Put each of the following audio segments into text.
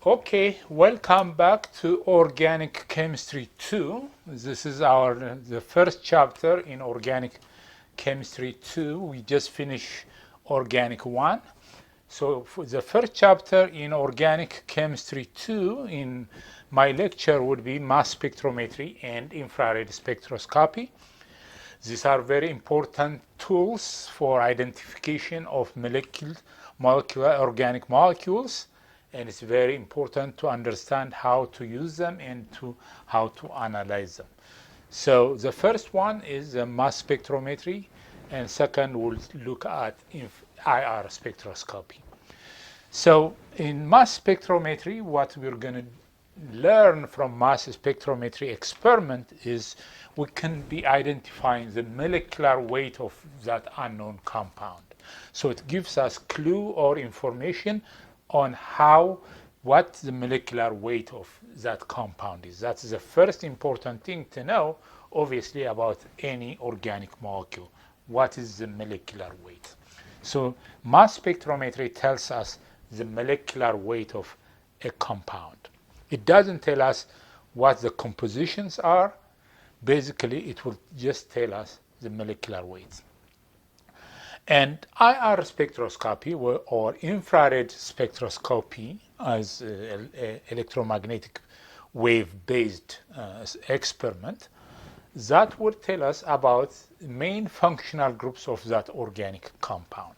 Okay, welcome back to Organic Chemistry 2. This is the first chapter in Organic Chemistry 2. We just finished Organic 1. So for the first chapter in Organic Chemistry 2 in my lecture would be Mass Spectrometry and Infrared Spectroscopy. These are very important tools for identification of molecular organic molecules, and it's very important to understand how to use them and how to analyze them. So the first one is mass spectrometry, and second we'll look at IR spectroscopy. So in mass spectrometry, what we're going to learn from mass spectrometry experiment is we can be identifying the molecular weight of that unknown compound. So it gives us clue or information on what the molecular weight of that compound is. That's the first important thing to know, obviously, about any organic molecule. What is the molecular weight? So mass spectrometry tells us the molecular weight of a compound. It doesn't tell us what the compositions are. Basically, it will just tell us the molecular weights. And IR spectroscopy or infrared spectroscopy as electromagnetic wave-based experiment, that would tell us about main functional groups of that organic compound.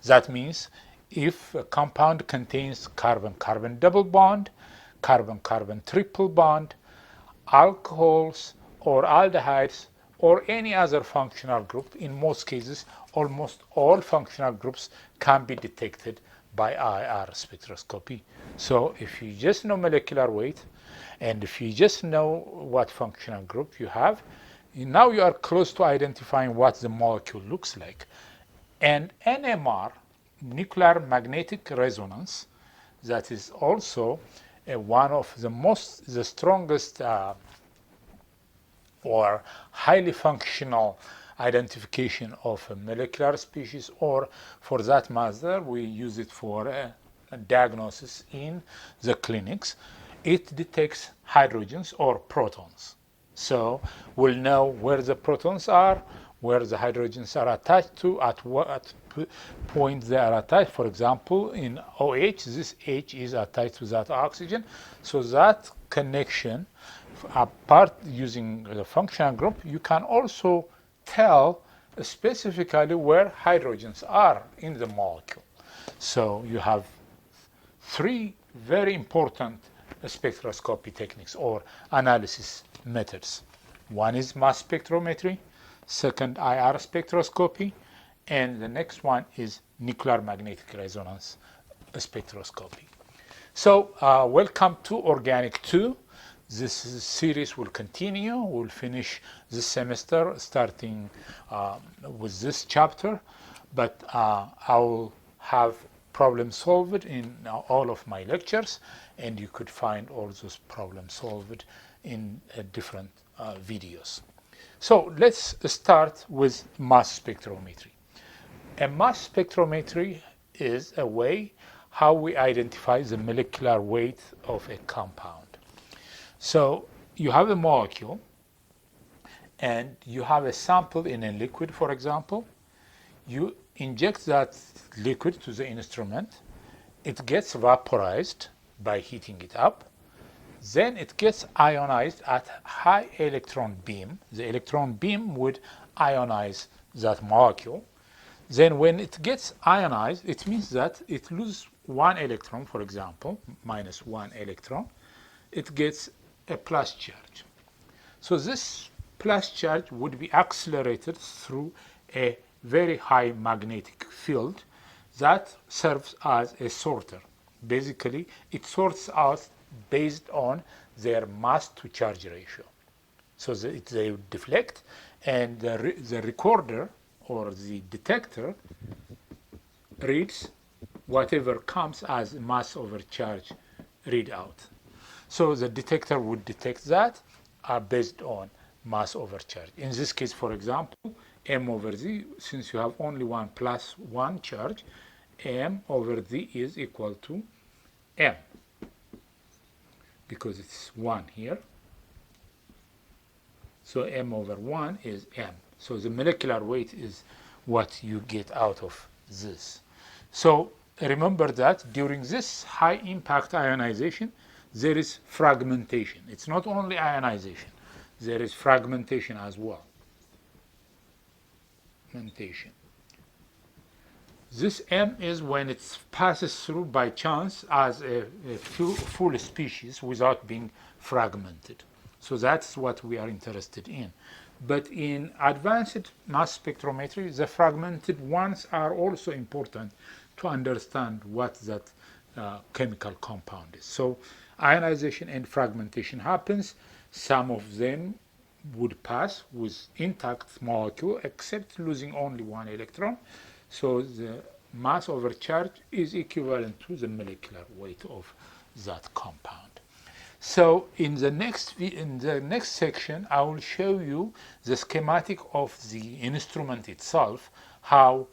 That means if a compound contains carbon-carbon double bond, carbon-carbon triple bond, alcohols or aldehydes, or any other functional group, in most cases, almost all functional groups can be detected by IR spectroscopy. So if you just know molecular weight, and if you just know what functional group you have, now you are close to identifying what the molecule looks like. And NMR, nuclear magnetic resonance, that is also one of the strongest or highly functional identification of a molecular species, or for that matter, we use it for a diagnosis in the clinics. It detects hydrogens or protons. So we'll know where the protons are, where the hydrogens are attached to, at what point they are attached. For example, in OH, this H is attached to that oxygen. So that connection, apart using the functional group, you can also tell specifically where hydrogens are in the molecule. So you have three very important spectroscopy techniques or analysis methods. One is mass spectrometry, second IR spectroscopy, and the next one is nuclear magnetic resonance spectroscopy. So welcome to Organic 2. This series will continue. We'll finish this semester starting with this chapter, but I will have problem solved in all of my lectures, and you could find all those problems solved in different videos. So let's start with mass spectrometry. A mass spectrometry is a way how we identify the molecular weight of a compound. So you have a molecule and you have a sample in a liquid, for example. You inject that liquid to the instrument. It gets vaporized by heating it up. Then it gets ionized at high electron beam. The electron beam would ionize that molecule. Then when it gets ionized, it means that it loses one electron, for example, minus one electron. It gets a plus charge. So this plus charge would be accelerated through a very high magnetic field that serves as a sorter. Basically, it sorts out based on their mass to charge ratio. So they deflect, and the recorder or the detector reads whatever comes as mass over charge readout. So the detector would detect that based on mass over charge. In this case, for example, m over z, since you have only one plus one charge, m over z is equal to m. because it's 1 here. So m over 1 is m. So the molecular weight is what you get out of this. So remember that during this high impact ionization, there is fragmentation. It's not only ionization, there is fragmentation as well. Fragmentation. This M is when it passes through by chance as a full species without being fragmented. So that's what we are interested in. But in advanced mass spectrometry, the fragmented ones are also important to understand what that chemical compound is. So ionization and fragmentation happens. Some of them would pass with intact molecule except losing only one electron. So the mass over charge is equivalent to the molecular weight of that compound. So in the next section, I will show you the schematic of the instrument itself, how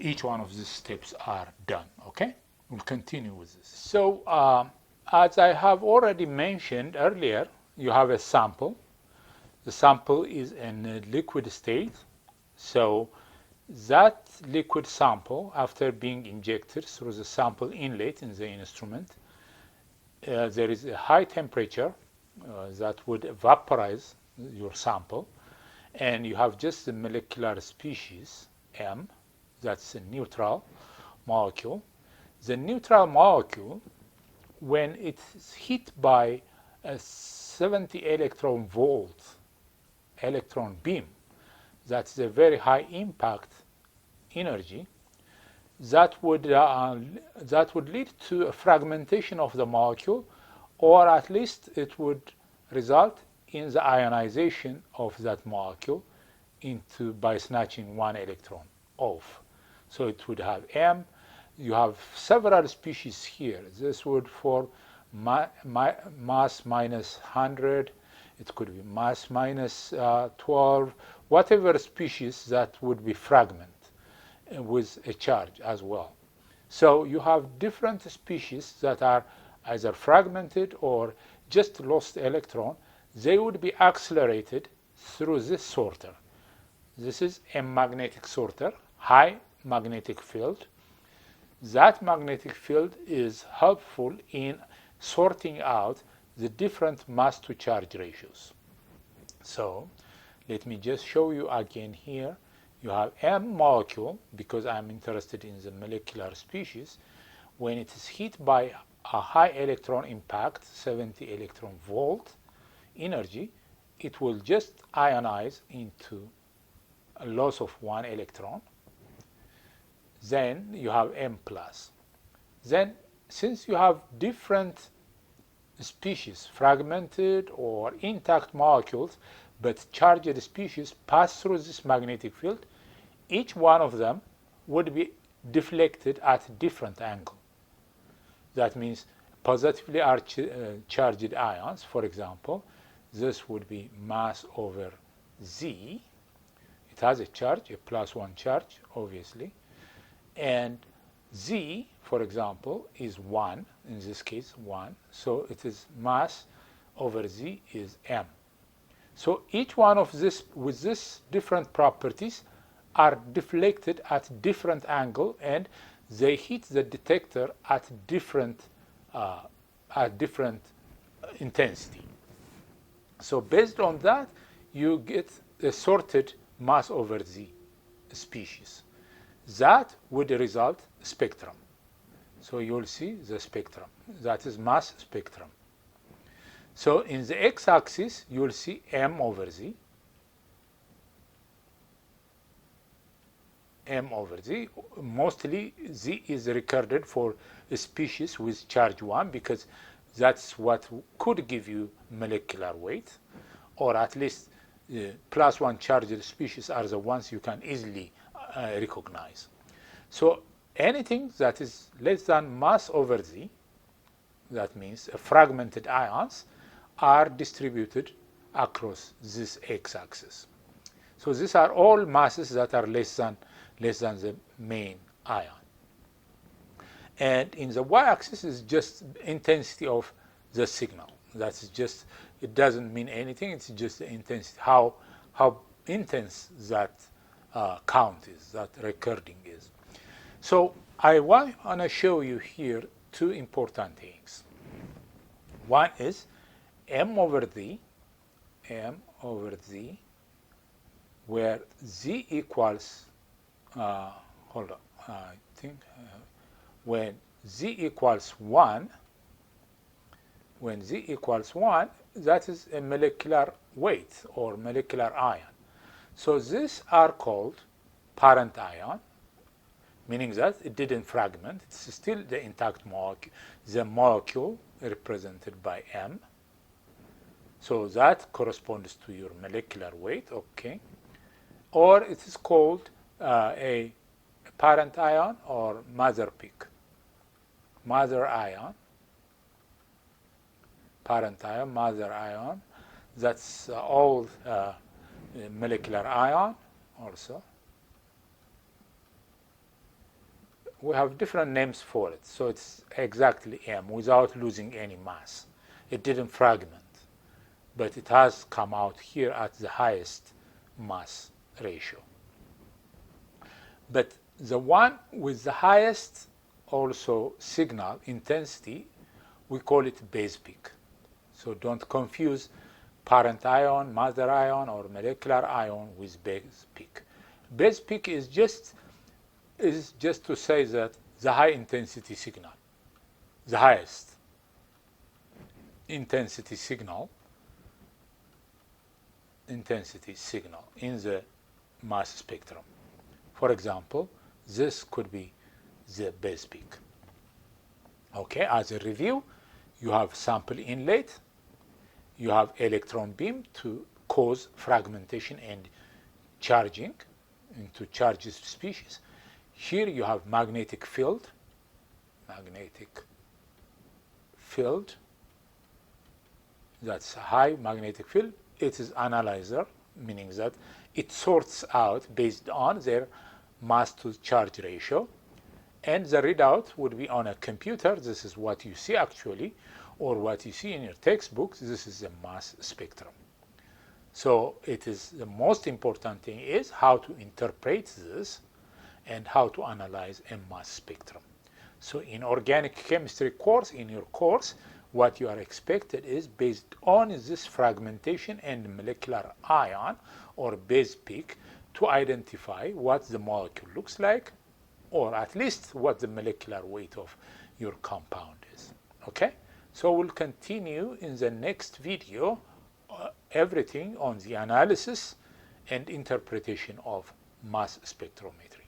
each one of these steps are done. Okay, we'll continue with this. So as I have already mentioned earlier, you have a sample. The sample is in a liquid state. So that liquid sample, after being injected through the sample inlet in the instrument, there is a high temperature that would vaporize your sample, and you have just the molecular species M, that's a neutral molecule. The neutral molecule, when it's hit by a 70 electron volt electron beam, that's a very high impact energy, that would lead to a fragmentation of the molecule, or at least it would result in the ionization of that molecule by snatching one electron off. So it would have M. You have several species here. This would form mass minus 100. It could be mass minus 12. Whatever species that would be fragment with a charge as well. So you have different species that are either fragmented or just lost electron. They would be accelerated through this sorter. This is a magnetic sorter, high magnetic field. That magnetic field is helpful in sorting out the different mass to charge ratios. So let me just show you again here. You have M molecule, because I'm interested in the molecular species. When it is hit by a high electron impact, 70 electron volt energy, it will just ionize into a loss of one electron. Then you have M+. Then, since you have different species, fragmented or intact molecules, but charged species pass through this magnetic field, each one of them would be deflected at a different angle. That means positively charged ions, for example, this would be mass over Z. It has a charge, a +1 charge, obviously. And Z, for example, is 1, in this case 1. So it is mass over Z is M. So each one of this, with these different properties, are deflected at different angle, and they hit the detector at different intensity. So based on that, you get a sorted mass over Z species. That would result spectrum. So you'll see the spectrum. That is mass spectrum. So in the x-axis, you'll see M over Z. M over Z. Mostly Z is recorded for a species with charge 1, because that's what could give you molecular weight, or at least +1 charged species are the ones you can easily recognize. So anything that is less than mass over Z, that means fragmented ions, are distributed across this x-axis. So these are all masses that are less than the main ion. And in the y-axis is just intensity of the signal. That's just, it doesn't mean anything. It's just the intensity, how intense that count is, that recording is. So I want to show you here two important things. One is m over z, where z equals, hold on, I think when z equals 1, that is a molecular weight or molecular ion. So these are called parent ion, meaning that it didn't fragment. It's still the intact molecule, the molecule represented by m. So that corresponds to your molecular weight, okay? Or it is called a parent ion or mother peak. Mother ion, parent ion, mother ion. That's all molecular ion also. We have different names for it. So it's exactly m without losing any mass. It didn't fragment, but it has come out here at the highest mass ratio. But the one with the highest also signal intensity, we call it base peak. So don't confuse parent ion, mother ion, or molecular ion with base peak. Base peak is just to say that the high intensity signal, the highest intensity signal in the mass spectrum. For example, this could be the base peak. Okay, as a review, you have sample inlet, you have electron beam to cause fragmentation and charging into charged species. Here you have magnetic field, that's a high magnetic field. It is analyzer, meaning that it sorts out based on their mass to charge ratio, and the readout would be on a computer. This is what you see actually, or what you see in your textbooks. This is the mass spectrum. So it is the most important thing is how to interpret this and how to analyze a mass spectrum. So in organic chemistry course, in your course, what you are expected is based on this fragmentation and molecular ion or base peak to identify what the molecule looks like, or at least what the molecular weight of your compound is. Okay? So we'll continue in the next video everything on the analysis and interpretation of mass spectrometry.